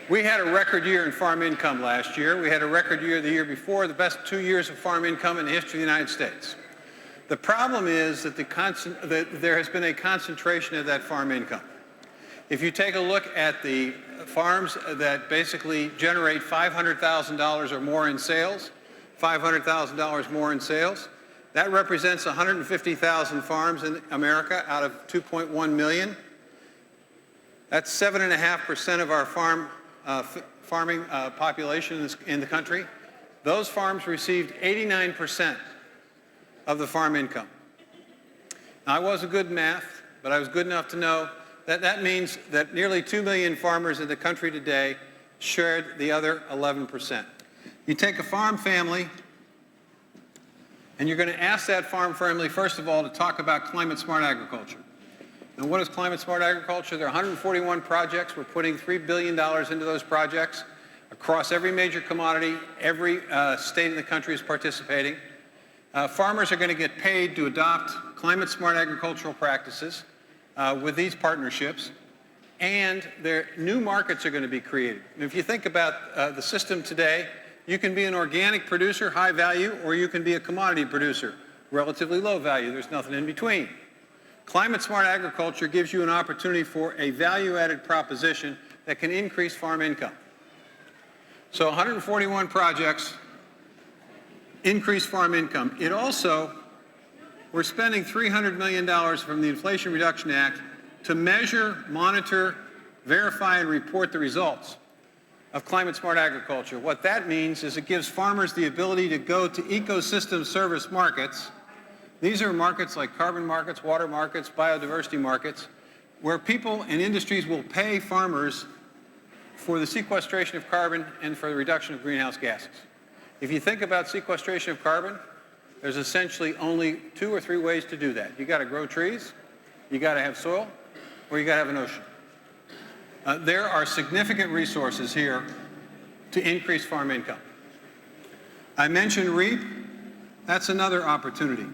We had a record year in farm income last year. We had a record year the year before, the best 2 years of farm income in the history of the United States. The problem is that there has been a concentration of that farm income. If you take a look at the farms that basically generate $500,000 or more in sales, $500,000 more in sales, that represents 150,000 farms in America out of 2.1 million. That's 7.5% of our farming population in the country. Those farms received 89% of the farm income. Now, I wasn't good in math, but I was good enough to know that that means that nearly 2 million farmers in the country today shared the other 11%. You take a farm family, and you're going to ask that farm family, first of all, to talk about climate-smart agriculture. And what is climate-smart agriculture? There are 141 projects. We're putting $3 billion into those projects across every major commodity. Every state in the country is participating. Farmers are going to get paid to adopt climate-smart agricultural practices with these partnerships, and new markets are going to be created. And if you think about the system today, you can be an organic producer, high value, or you can be a commodity producer, relatively low value. There's nothing in between. Climate-smart agriculture gives you an opportunity for a value-added proposition that can increase farm income. So 141 projects, increase farm income. It also, we're spending $300 million from the Inflation Reduction Act to measure, monitor, verify, and report the results of climate-smart agriculture. What that means is it gives farmers the ability to go to ecosystem service markets. These are markets like carbon markets, water markets, biodiversity markets, where people and industries will pay farmers for the sequestration of carbon and for the reduction of greenhouse gases. If you think about sequestration of carbon, there's essentially only 2 or 3 ways to do that. You got to grow trees, you got to have soil, or you got to have an ocean. There are significant resources here to increase farm income. I mentioned REAP. That's another opportunity.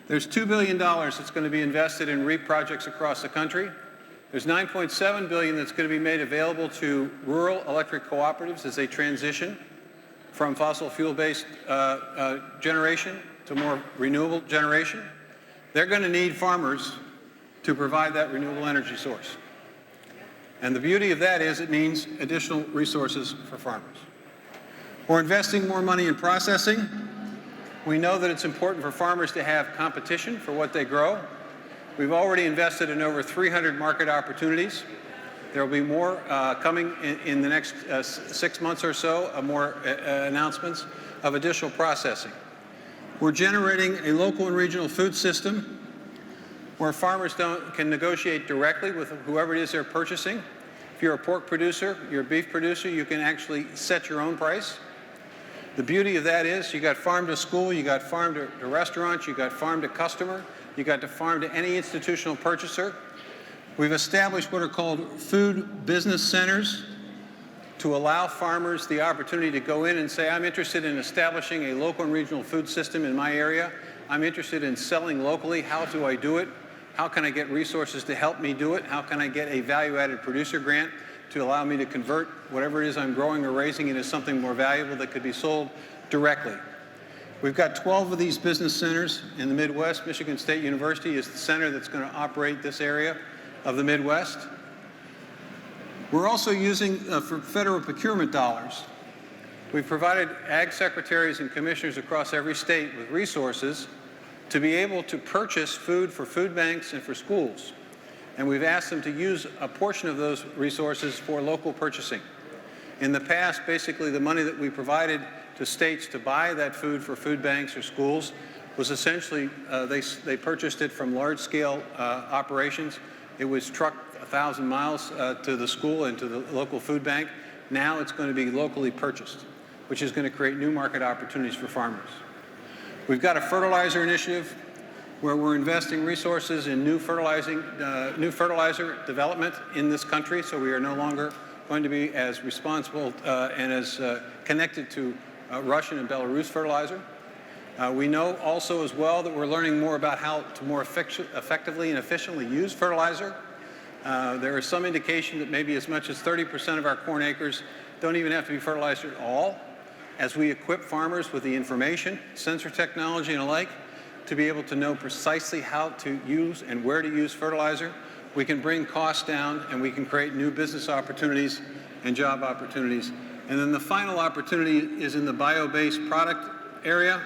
There's $2 billion that's going to be invested in REAP projects across the country. There's $9.7 billion that's going to be made available to rural electric cooperatives as they transition from fossil fuel-based generation to more renewable generation. They're going to need farmers to provide that renewable energy source. And the beauty of that is it means additional resources for farmers. We're investing more money in processing. We know that it's important for farmers to have competition for what they grow. We've already invested in over 300 market opportunities. There will be more coming in the next 6 months or so, more announcements of additional processing. We're generating a local and regional food system where farmers can negotiate directly with whoever it is they're purchasing. If you're a pork producer, you're a beef producer, you can actually set your own price. The beauty of that is you got farm to school, you got farm to restaurant, you got farm to customer, you got to farm to any institutional purchaser. We've established what are called food business centers to allow farmers the opportunity to go in and say, I'm interested in establishing a local and regional food system in my area. I'm interested in selling locally. How do I do it? How can I get resources to help me do it? How can I get a value-added producer grant to allow me to convert whatever it is I'm growing or raising into something more valuable that could be sold directly? We've got 12 of these business centers in the Midwest. Michigan State University is the center that's going to operate this area of the Midwest. We're also using, for federal procurement dollars, we've provided ag secretaries and commissioners across every state with resources to be able to purchase food for food banks and for schools. And we've asked them to use a portion of those resources for local purchasing. In the past, basically the money that we provided to states to buy that food for food banks or schools was essentially, they purchased it from large-scale operations. It was trucked 1,000 miles to the school and to the local food bank. Now it's going to be locally purchased, which is going to create new market opportunities for farmers. We've got a fertilizer initiative where we're investing resources in new fertilizer development in this country, so we are no longer going to be as responsible and as connected to Russian and Belarus fertilizer. We know also as well that we're learning more about how to more effectively and efficiently use fertilizer. There is some indication that maybe as much as 30% of our corn acres don't even have to be fertilized at all, as we equip farmers with the information, sensor technology and the like, to be able to know precisely how to use and where to use fertilizer. We can bring costs down and we can create new business opportunities and job opportunities. And then the final opportunity is in the bio-based product area,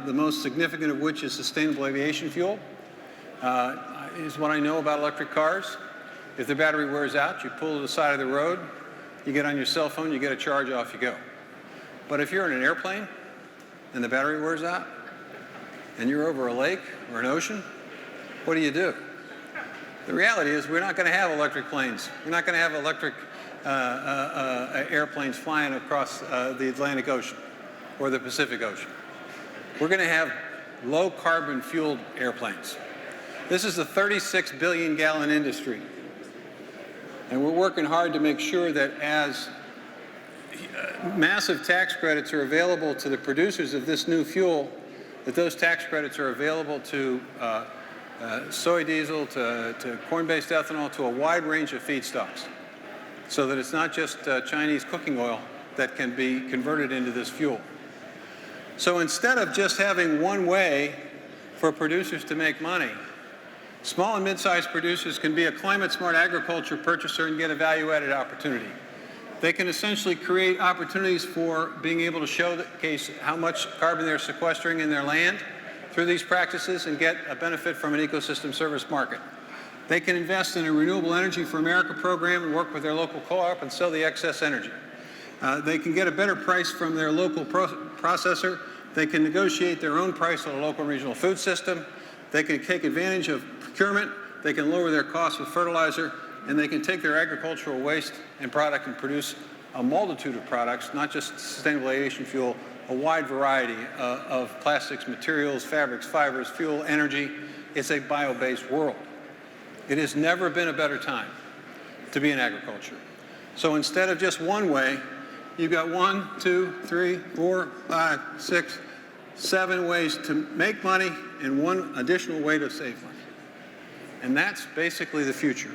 the most significant of which is sustainable aviation fuel. Is what I know about electric cars. If the battery wears out, you pull to the side of the road, you get on your cell phone, you get a charge, off you go. But if you're in an airplane and the battery wears out and you're over a lake or an ocean, what do? The reality is we're not going to have electric planes. We're not going to have electric airplanes flying across the Atlantic Ocean or the Pacific Ocean. We're going to have low carbon fueled airplanes. This is a 36 billion gallon industry. And we're working hard to make sure that as massive tax credits are available to the producers of this new fuel, that those tax credits are available to soy diesel, to corn-based ethanol, to a wide range of feedstocks, so that it's not just Chinese cooking oil that can be converted into this fuel. So instead of just having one way for producers to make money, small and mid-sized producers can be a climate-smart agriculture purchaser and get a value-added opportunity. They can essentially create opportunities for being able to showcase how much carbon they're sequestering in their land through these practices and get a benefit from an ecosystem service market. They can invest in a Renewable Energy for America program and work with their local co-op and sell the excess energy. They can get a better price from their local processor. They can negotiate their own price on a local regional food system. They can take advantage of procurement. They can lower their costs with fertilizer, and they can take their agricultural waste and product and produce a multitude of products, not just sustainable aviation fuel, a wide variety of plastics, materials, fabrics, fibers, fuel, energy. It's a bio-based world. It has never been a better time to be in agriculture. So instead of just one way, you've got 1, 2, 3, 4, 5, 6, 7 ways to make money and one additional way to save money. And that's basically the future.